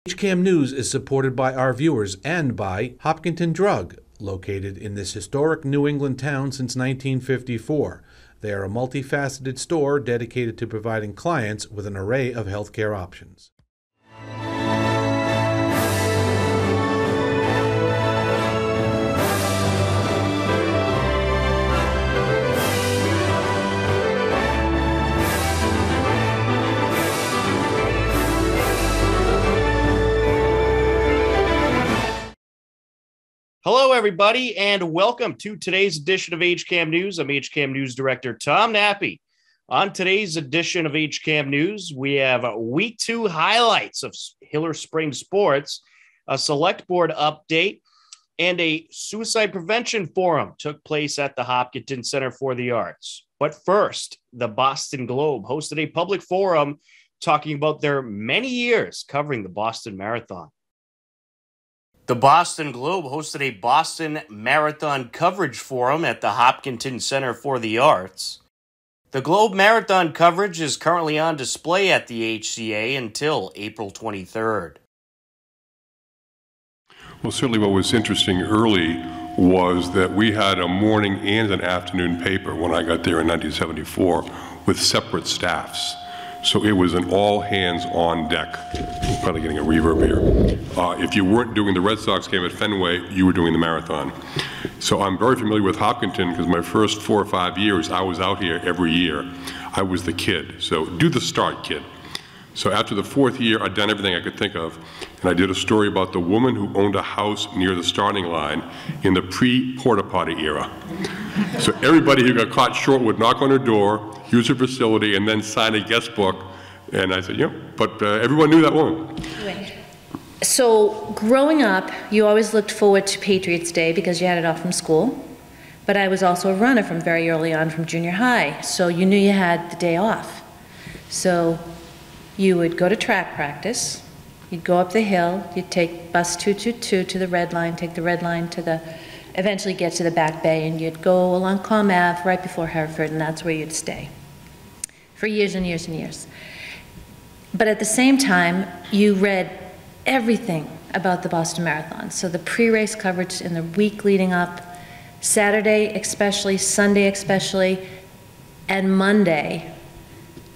HCAM News is supported by our viewers and by Hopkinton Drug, located in this historic New England town since 1954. They are a multifaceted store dedicated to providing clients with an array of healthcare options. Hello, everybody, and welcome to today's edition of HCAM News. I'm HCAM News Director Tom Nappy. On today's edition of HCAM News, we have Week 2 highlights of Hiller Spring sports, a select board update, and a suicide prevention forum took place at the Hopkinton Center for the Arts. But first, the Boston Globe hosted a public forum talking about their many years covering the Boston Marathon. The Boston Globe hosted a Boston Marathon coverage forum at the Hopkinton Center for the Arts. The Globe Marathon coverage is currently on display at the HCA until April 23rd. Well, certainly what was interesting early was that we had a morning and an afternoon paper when I got there in 1974 with separate staffs. So it was an all hands on deck. I'm probably getting a reverb here. If you weren't doing the Red Sox game at Fenway, you were doing the marathon. So I'm very familiar with Hopkinton because my first 4 or 5 years, I was out here every year. I was the kid. So do the start, kid. So after the 4th year, I'd done everything I could think of. And I did a story about the woman who owned a house near the starting line in the pre-porta potty era. So everybody who got caught short would knock on her door, use her facility, and then sign a guest book. And I said, yeah, but everyone knew that woman. So growing up, you always looked forward to Patriots Day because you had it off from school. But I was also a runner from very early on from junior high. So you knew you had the day off. So you would go to track practice. You'd go up the hill. You'd take bus 222 to the red line, take the red line to the, eventually get to the back bay, and you'd go along Comm Ave right before Hereford, and that's where you'd stay for years and years and years. But at the same time, you read everything about the Boston Marathon. So the pre-race coverage in the week leading up, Saturday especially, Sunday especially, and Monday,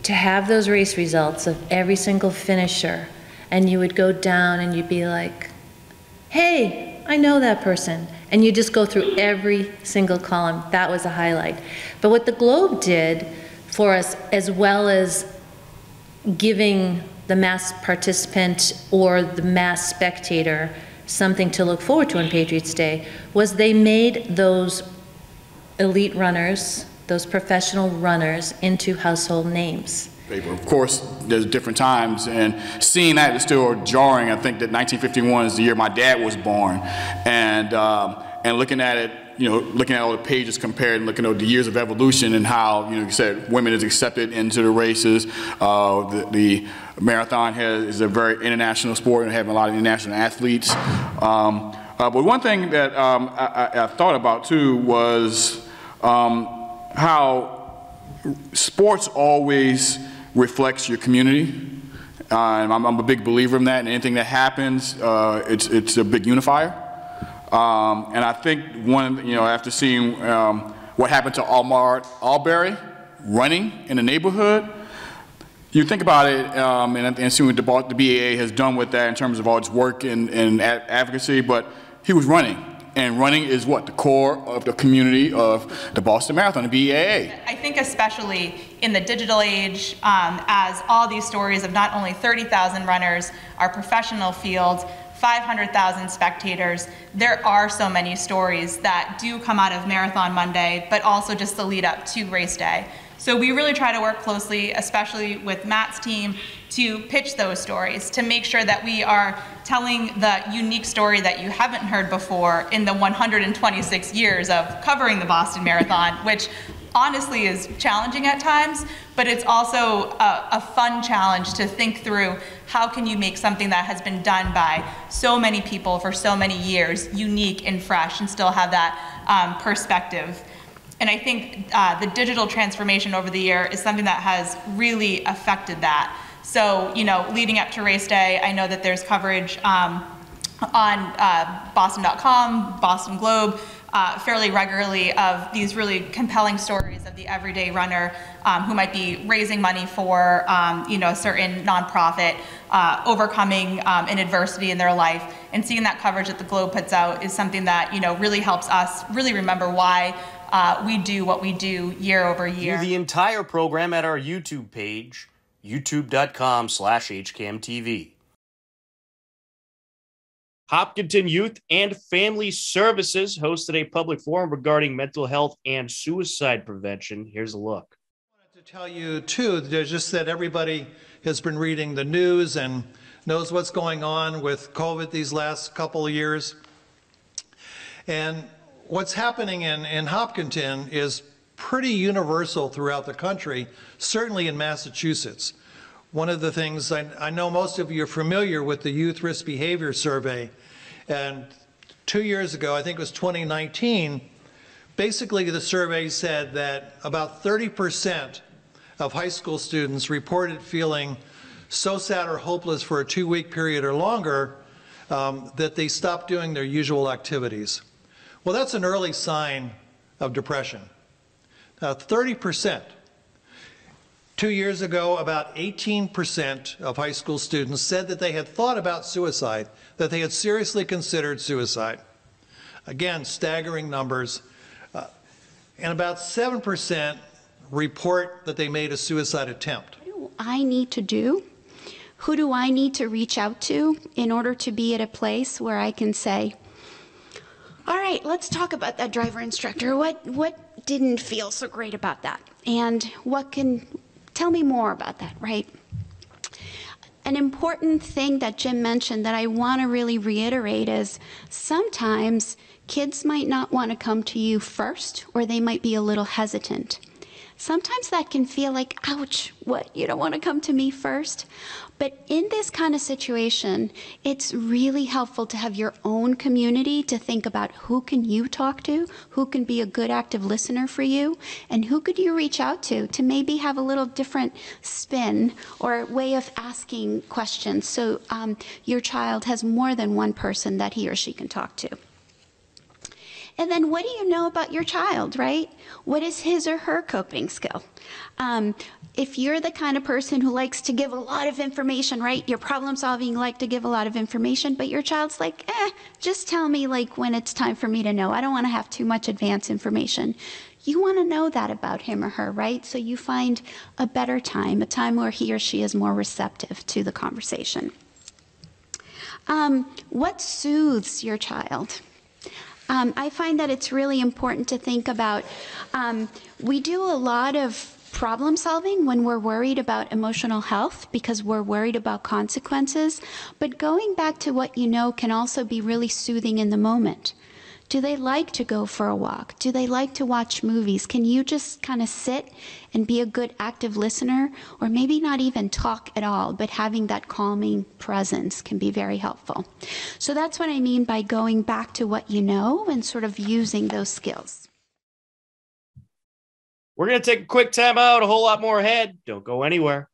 to have those race results of every single finisher, and you would go down and you'd be like, hey, I know that person. And you just go through every single column. That was a highlight. But what the Globe did for us, as well as giving the mass participant or the mass spectator something to look forward to on Patriots Day, was they made those elite runners, those professional runners, into household names. Of course, there's different times, and seeing that is still jarring. I think that 1951 is the year my dad was born, and looking at it, you know, looking at all the pages compared and looking at the years of evolution and how, you know, you said women is accepted into the races. The marathon is a very international sport and having a lot of international athletes. But one thing that I thought about too was how sports always reflects your community. I'm a big believer in that, and anything that happens, it's a big unifier. And I think after seeing what happened to Albury running in the neighborhood, you think about it and see what the BAA has done with that in terms of all its work and advocacy, but he was running. And running is what? The core of the community of the Boston Marathon, the BAA. I think especially in the digital age, as all these stories of not only 30,000 runners, our professional field, 500,000 spectators, there are so many stories that do come out of Marathon Monday, but also just the lead up to race day. So we really try to work closely, especially with Matt's team, to pitch those stories, to make sure that we are telling the unique story that you haven't heard before in the 126 years of covering the Boston Marathon, which honestly is challenging at times, but it's also a fun challenge to think through how can you make something that has been done by so many people for so many years unique and fresh and still have that perspective. And I think the digital transformation over the year is something that has really affected that. So, leading up to race day, I know that there's coverage on Boston.com, Boston Globe, fairly regularly of these really compelling stories of the everyday runner who might be raising money for, a certain nonprofit, overcoming an adversity in their life. And seeing that coverage that the Globe puts out is something that, really helps us really remember why we do what we do year over year. View the entire program at our YouTube page, youtube.com/HCAMTV. Hopkinton Youth and Family Services hosted a public forum regarding mental health and suicide prevention. Here's a look. I wanted to tell you, too, just that everybody has been reading the news and knows what's going on with COVID these last couple of years. And what's happening in Hopkinton is pretty universal throughout the country, certainly in Massachusetts. One of the things, I know most of you are familiar with the Youth Risk Behavior Survey, and 2 years ago, I think it was 2019, basically the survey said that about 30% of high school students reported feeling so sad or hopeless for a 2-week period or longer that they stopped doing their usual activities. Well, that's an early sign of depression. 30%. 2 years ago, about 18% of high school students said that they had thought about suicide, that they had seriously considered suicide. Again, staggering numbers. And about 7% report that they made a suicide attempt. What do I need to do? Who do I need to reach out to in order to be at a place where I can say, all right, let's talk about that driver instructor. What didn't feel so great about that? And tell me more about that, right? An important thing that Jim mentioned that I want to really reiterate is sometimes kids might not want to come to you first, or they might be a little hesitant. Sometimes that can feel like, ouch, what, you don't want to come to me first? But in this kind of situation, it's really helpful to have your own community to think about who can you talk to, who can be a good active listener for you, and who could you reach out to maybe have a little different spin or way of asking questions so your child has more than one person that he or she can talk to. And then what do you know about your child, right? What is his or her coping skill? If you're the kind of person who likes to give a lot of information, right? You're problem solving, you like to give a lot of information, but your child's like, just tell me like when it's time for me to know. I don't want to have too much advanced information. You want to know that about him or her, right? So you find a better time, a time where he or she is more receptive to the conversation. What soothes your child? I find that it's really important to think about, we do a lot of problem solving when we're worried about emotional health because we're worried about consequences, but going back to what you know can also be really soothing in the moment. Do they like to go for a walk? Do they like to watch movies? Can you just kind of sit and be a good active listener? Or maybe not even talk at all, but having that calming presence can be very helpful. So that's what I mean by going back to what you know and sort of using those skills. We're going to take a quick time out, a whole lot more ahead. Don't go anywhere.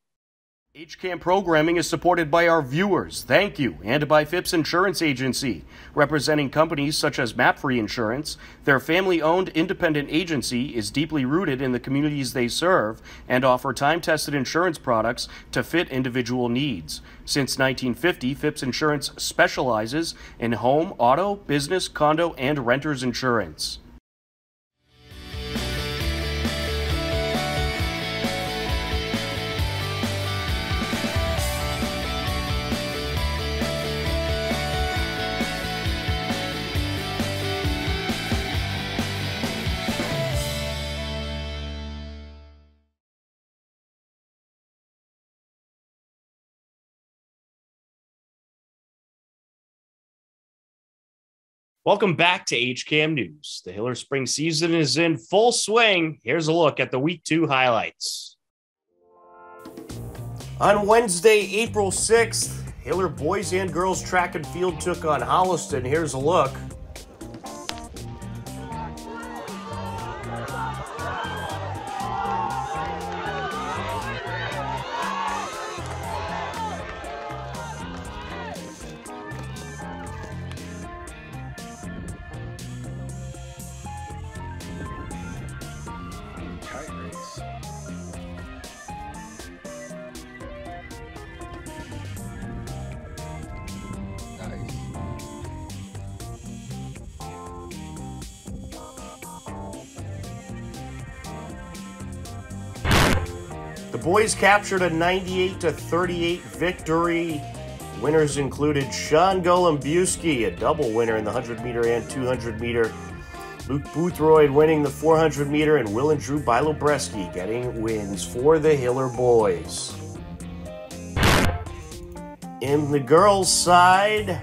HCAM programming is supported by our viewers, thank you, and by Phipps Insurance Agency, representing companies such as MapFree Insurance. Their family-owned independent agency is deeply rooted in the communities they serve and offer time-tested insurance products to fit individual needs. Since 1950, Phipps Insurance specializes in home, auto, business, condo, and renters insurance. Welcome back to HCAM News. The Hiller Spring season is in full swing. Here's a look at the Week 2 highlights. On Wednesday, April 6th, Hiller boys and girls track and field took on Holliston. Here's a look. boys captured a 98-38 victory. Winners included Sean Golombuski, a double winner in the 100-meter and 200-meter. Luke Boothroyd winning the 400-meter, and Will and Drew Bilobreski getting wins for the Hiller boys. In the girls' side,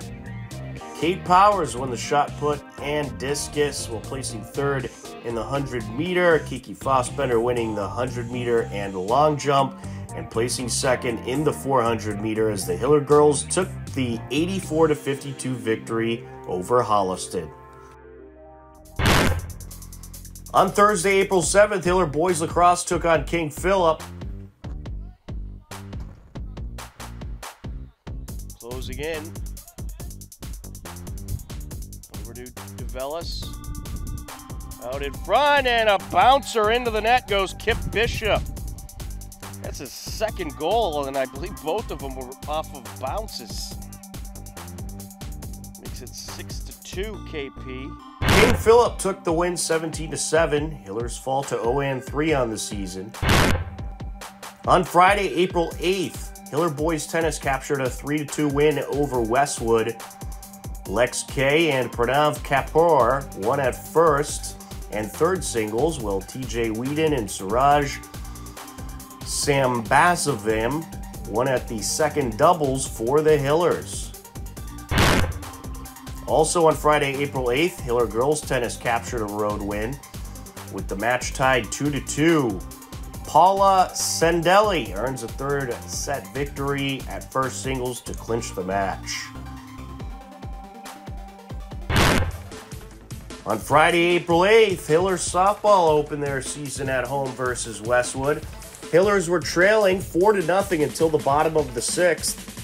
Kate Powers won the shot put and discus while placing third in the 100-meter. Kiki Fossbender winning the 100-meter and long jump and placing second in the 400-meter as the Hiller girls took the 84-52 victory over Holliston. On Thursday, April 7th, Hiller boys lacrosse took on King Philip. Closing in. Over to DeVellis. Out in front, and a bouncer into the net goes Kip Bishop. That's his second goal, and I believe both of them were off of bounces. Makes it 6-2 KP. King Philip took the win 17-7. Hillers fall to 0-3 on the season. On Friday, April 8th, Hiller boys tennis captured a 3-2 win over Westwood. Lex K and Pranav Kapoor won at first and third singles, while TJ Whedon and Suraj Sambasavim won at the second doubles for the Hillers. Also on Friday, April 8th, Hiller girls tennis captured a road win with the match tied 2-2. Paula Sendelli earns a third set victory at first singles to clinch the match. On Friday, April 8th, Hillers softball opened their season at home versus Westwood. Hillers were trailing 4-0 until the bottom of the sixth.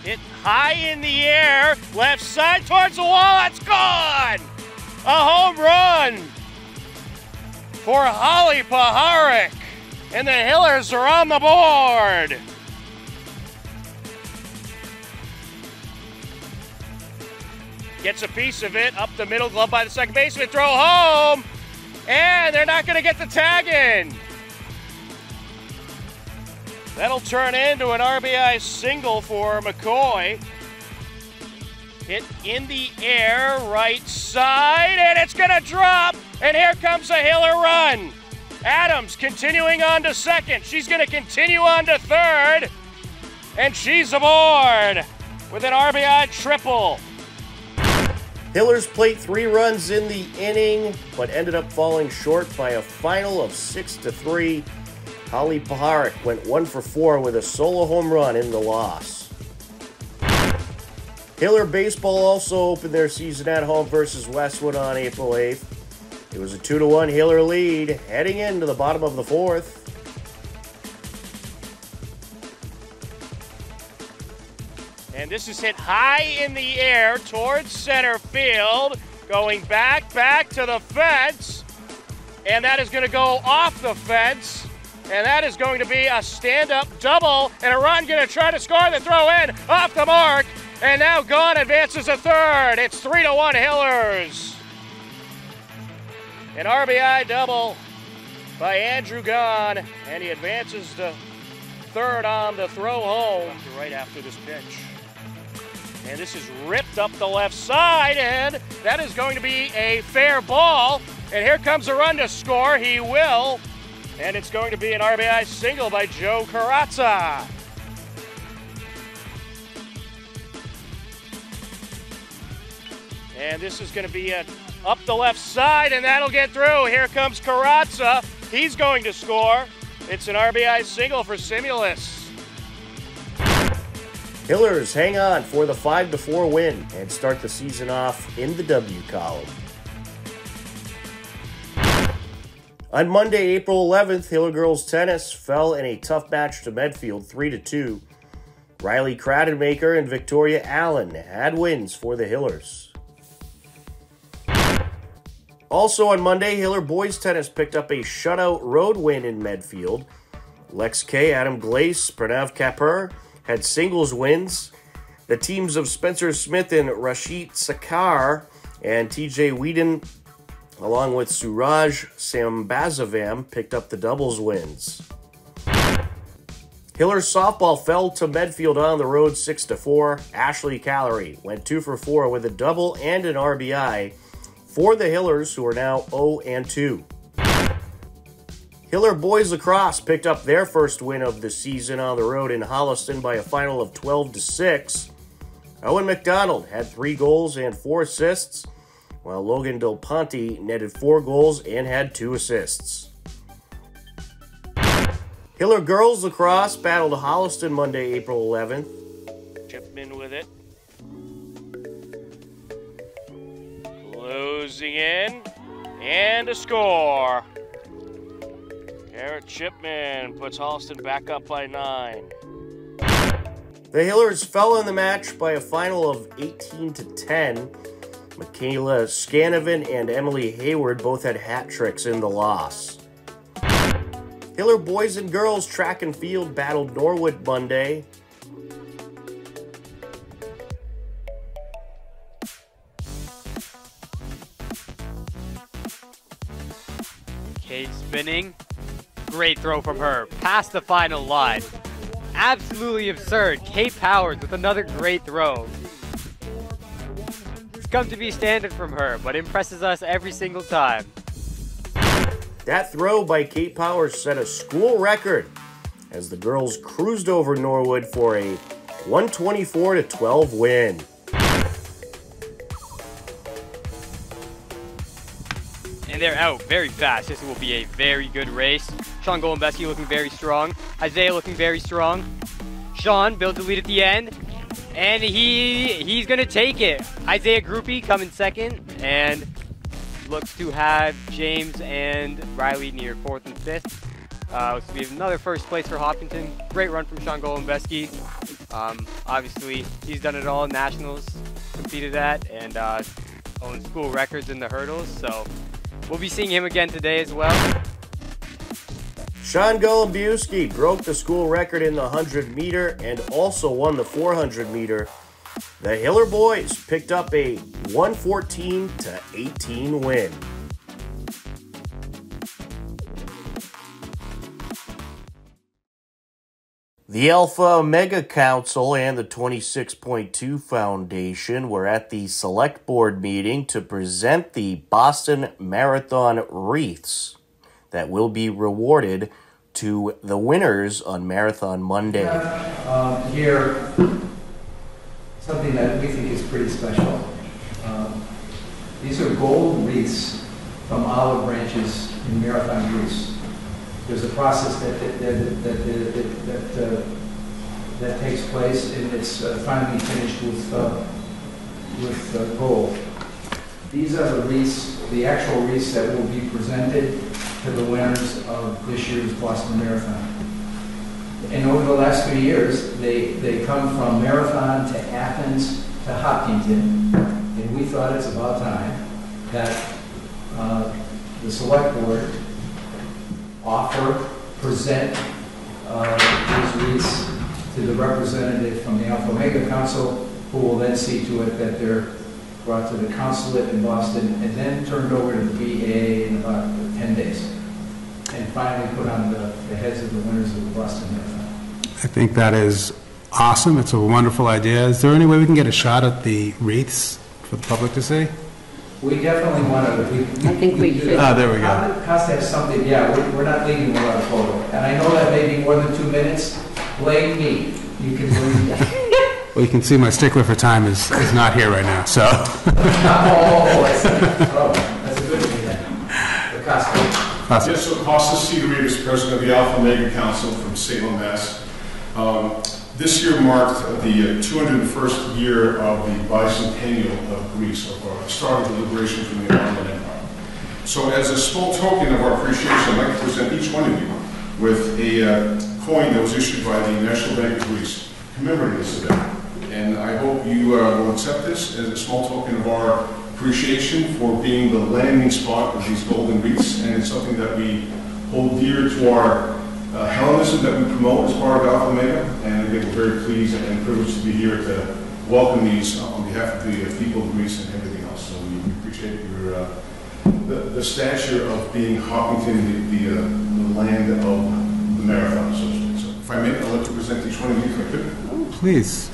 Hit high in the air, left side towards the wall, it's gone! A home run for Holly Paharik, and the Hillers are on the board. Gets a piece of it, up the middle, glove by the second baseman, throw home, and they're not going to get the tag in. That'll turn into an RBI single for McCoy. Hit in the air, right side, and it's going to drop, and here comes a Hiller run. Adams continuing on to second. She's going to continue on to third, and she's aboard with an RBI triple. Hillers played 3 runs in the inning, but ended up falling short by a final of 6-3. Holly Paharik went 1 for 4 with a solo home run in the loss. Hiller baseball also opened their season at home versus Westwood on April 8th. It was a 2-1 Hiller lead heading into the bottom of the fourth. And this is hit high in the air towards center field, going back to the fence, and that is going to go off the fence, and that is going to be a stand-up double, and a run going to try to score the throw in, off the mark, and now Gahn advances a third. It's 3-1 Hillers. An RBI double by Andrew Gahn, and he advances to third on the throw home right after this pitch. And this is ripped up the left side, and that is going to be a fair ball. And here comes a run to score. He will. And it's going to be an RBI single by Joe Carazza. And this is going to be up the left side, and that'll get through. Here comes Carazza. He's going to score. It's an RBI single for Simulus. Hillers hang on for the 5-4 win and start the season off in the W column. On Monday, April 11th, Hiller girls tennis fell in a tough match to Medfield 3-2. Riley Kradenmaker and Victoria Allen had wins for the Hillers. Also on Monday, Hiller boys tennis picked up a shutout road win in Medfield. Lex K, Adam Glace, Pranav Kapoor had singles wins. The teams of Spencer Smith and Rashid Sakar And TJ Whedon, along with Suraj Sambazavam, picked up the doubles wins. Hillers softball fell to Medfield on the road 6-4. Ashley Callery went 2 for 4 with a double and an RBI for the Hillers, who are now 0-2. Hiller boys lacrosse picked up their first win of the season on the road in Holliston by a final of 12-6. Owen McDonald had 3 goals and 4 assists, while Logan Del Ponte netted 4 goals and had 2 assists. Hiller girls lacrosse battled Holliston Monday, April 11th. Chipman with it. Closing in. And a score. Garrett Chipman puts Holliston back up by 9. The Hillers fell in the match by a final of 18-10. Michaela Scanovan and Emily Hayward both had hat tricks in the loss. Hiller boys and girls track and field battled Norwood Monday. Kate spinning. Great throw from her. Past the final line. Absolutely absurd. Kate Powers with another great throw. It's come to be standard from her, but impresses us every single time. That throw by Kate Powers set a school record as the girls cruised over Norwood for a 124-12 win. And they're out very fast. This will be a very good race. Sean Golembeski looking very strong. Isaiah looking very strong. Sean builds a lead at the end. And he's going to take it. Isaiah Groupie coming second. And looks to have James and Riley near 4th and 5th. Looks to be another first place for Hopkinton. Great run from Sean Golembeski. Obviously, he's done it all. Nationals competed at and owns school records in the hurdles. So we'll be seeing him again today as well. Sean Golembeski broke the school record in the 100-meter and also won the 400-meter. The Hiller boys picked up a 114-18 win. The Alpha Omega Council and the 26.2 Foundation were at the Select Board meeting to present the Boston Marathon Wreaths that will be rewarded to the winners on Marathon Monday. Here, something that we think is pretty special. These are gold wreaths from olive branches in Marathon, Greece. There's a process that takes place, and it's finally finished with gold. These are the wreaths, the actual wreaths that will be presented to the winners of this year's Boston Marathon. And over the last few years, they come from Marathon to Athens to Hopkinton, and we thought it's about time that the Select Board present these wreaths to the representative from the Alpha Omega Council, who will then see to it that they're brought to the consulate in Boston and then turned over to the VA in about 10 days, and finally put on the heads of the winners of the Boston Marathon. I think that is awesome. It's a wonderful idea. Is there any way we can get a shot at the wreaths for the public to see? We definitely want to. I think we should. There we go. Has to have something. Yeah, we're not leaving without a photo. And I know that may be more than 2 minutes. Blame me. You can blame me. Well, you can see my stickler for time is not here right now. So. That's a good thing then. The costume. Yes, so Costas C. Reedus, president of the Alpha Omega Council from Salem, Mass. This year marked the 201st year of the bicentennial of Greece, of our start of the liberation from the Ottoman Empire. So as a small token of our appreciation, I'd like to present each one of you with a coin that was issued by the National Bank of Greece commemorating this event. And I hope you will accept this as a small token of our appreciation for being the landing spot of these golden wreaths, and it's something that we hold dear to our Hellenism that we promote as part of Alpha Omega, and again, we're very pleased and privileged to be here to welcome these on behalf behalf of the people of Greece and everything else. So we appreciate your the stature of being Hopkinton, the land of the marathon. So if I may, I'd like to present each one of you if I could. Please.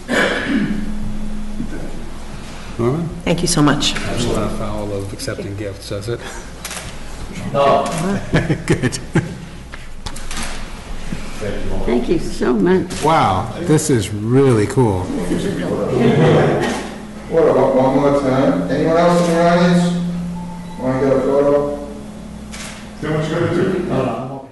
Norman? Thank you so much. That's not foul of accepting gifts, does it? No. Good. Thank you so much. Wow, this is really cool. What about one more time? Anyone else in the audience want to get a photo? Then what you got to do? No.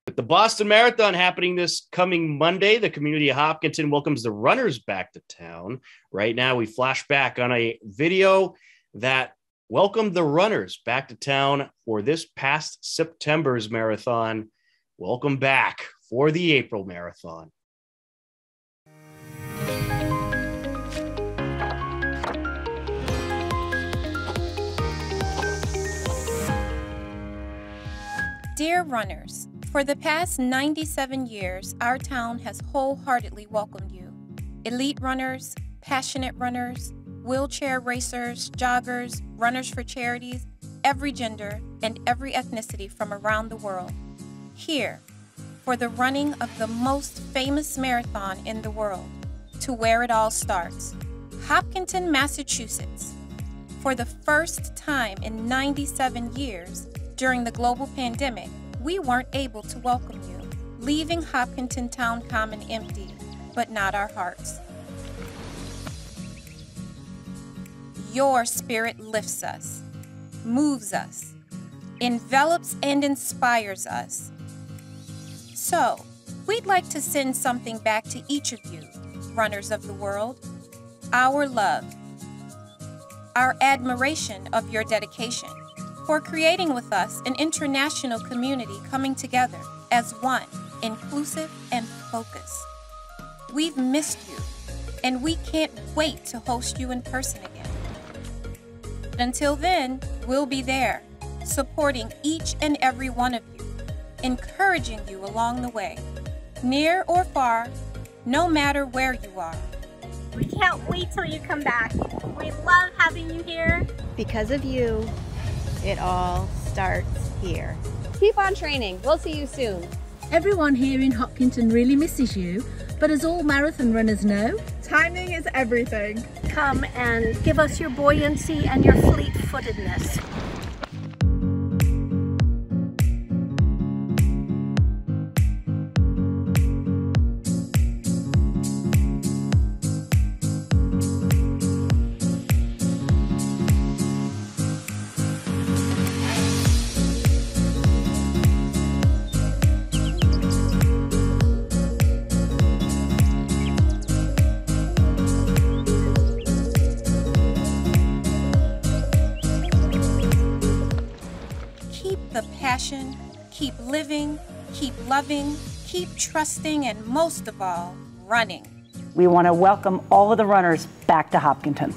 With the Boston Marathon happening this coming Monday, the community of Hopkinton welcomes the runners back to town. Right now, we flash back on a video that welcomed the runners back to town for this past September's marathon. Welcome back for the April marathon. Dear runners, for the past 97 years, our town has wholeheartedly welcomed you. Elite runners, passionate runners, wheelchair racers, joggers, runners for charities, every gender and every ethnicity from around the world. Here, for the running of the most famous marathon in the world, to where it all starts, Hopkinton, Massachusetts. For the first time in 97 years, during the global pandemic, we weren't able to welcome you, leaving Hopkinton Town Common empty, but not our hearts. Your spirit lifts us, moves us, envelops and inspires us. So, we'd like to send something back to each of you, runners of the world. Our love, our admiration of your dedication, for creating with us an international community coming together as one, inclusive and focused. We've missed you, and we can't wait to host you in person again. But until then, we'll be there, supporting each and every one of you, encouraging you along the way, near or far, no matter where you are. We can't wait till you come back. We love having you here. Because of you, it all starts here. Keep on training. We'll see you soon. Everyone here in Hopkinton really misses you, but as all marathon runners know, timing is everything. Come and give us your buoyancy and your fleet-footedness. Passion, keep living, keep loving, keep trusting, and most of all, running. We want to welcome all of the runners back to Hopkinton.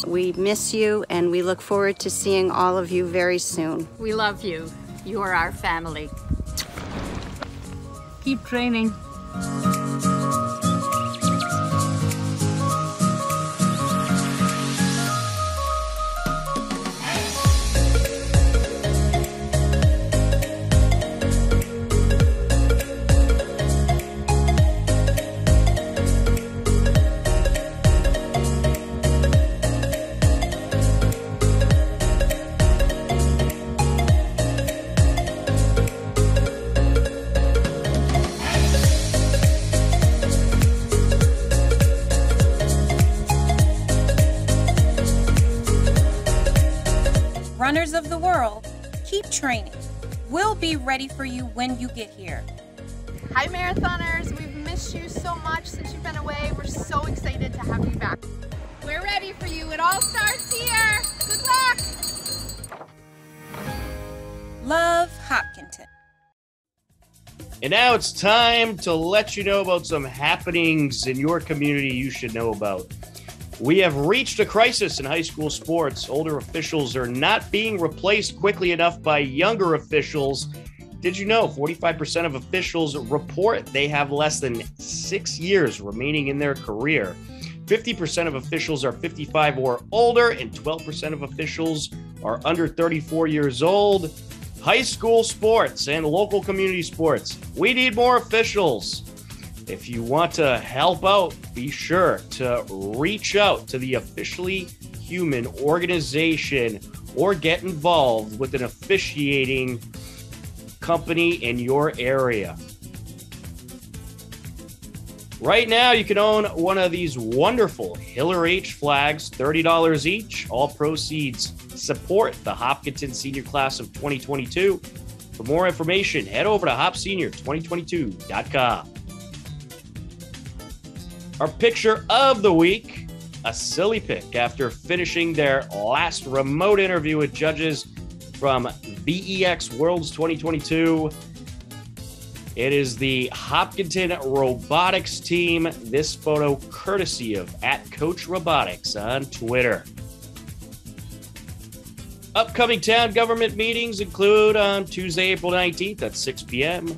We miss you, and we look forward to seeing all of you very soon. We love you. You are our family. Keep training. Runners of the world, keep training. We'll be ready for you when you get here. Hi marathoners, we've missed you so much since you've been away. We're so excited to have you back. We're ready for you. It all starts here. Good luck. Love, Hopkinton. And now it's time to let you know about some happenings in your community you should know about. We have reached a crisis in high school sports. Older officials are not being replaced quickly enough by younger officials. Did you know 45% of officials report they have less than 6 years remaining in their career? 50% of officials are 55 or older, and 12% of officials are under 34 years old. High school sports and local community sports. We need more officials. If you want to help out, be sure to reach out to the Officially Human organization or get involved with an officiating company in your area. Right now, you can own one of these wonderful Hiller H flags, $30 each. All proceeds support the Hopkinton Senior Class of 2022. For more information, head over to hopsenior2022.com. Our picture of the week, a silly pick after finishing their last remote interview with judges from VEX Worlds 2022. It is the Hopkinton Robotics team. This photo courtesy of @CoachRobotics on Twitter. Upcoming town government meetings include on Tuesday, April 19th at 6 p.m.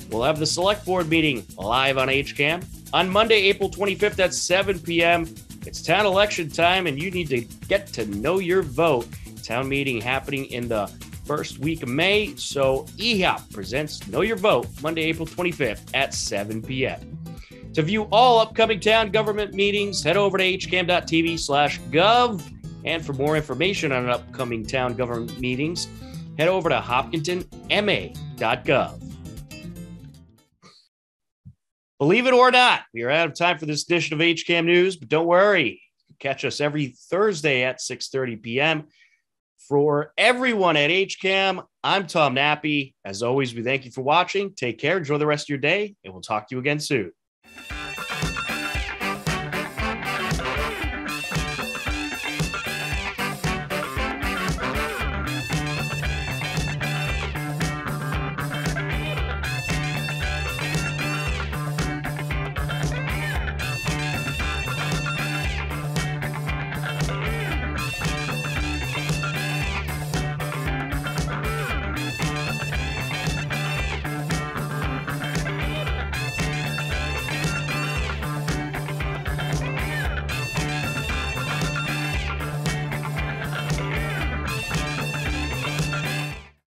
We'll have the select board meeting live on HCAM. On Monday, April 25th at 7 p.m. It's town election time and you need to get to know your vote. Town meeting happening in the first week of May, so EHOP presents Know Your Vote Monday, April 25th at 7 p.m. To view all upcoming town government meetings, head over to hcam.tv/gov. And for more information on upcoming town government meetings, head over to hopkintonma.gov. Believe it or not, we are out of time for this edition of HCAM News, but don't worry. Catch us every Thursday at 6:30 p.m. For everyone at HCAM, I'm Tom Nappy. As always, we thank you for watching. Take care, enjoy the rest of your day, and we'll talk to you again soon.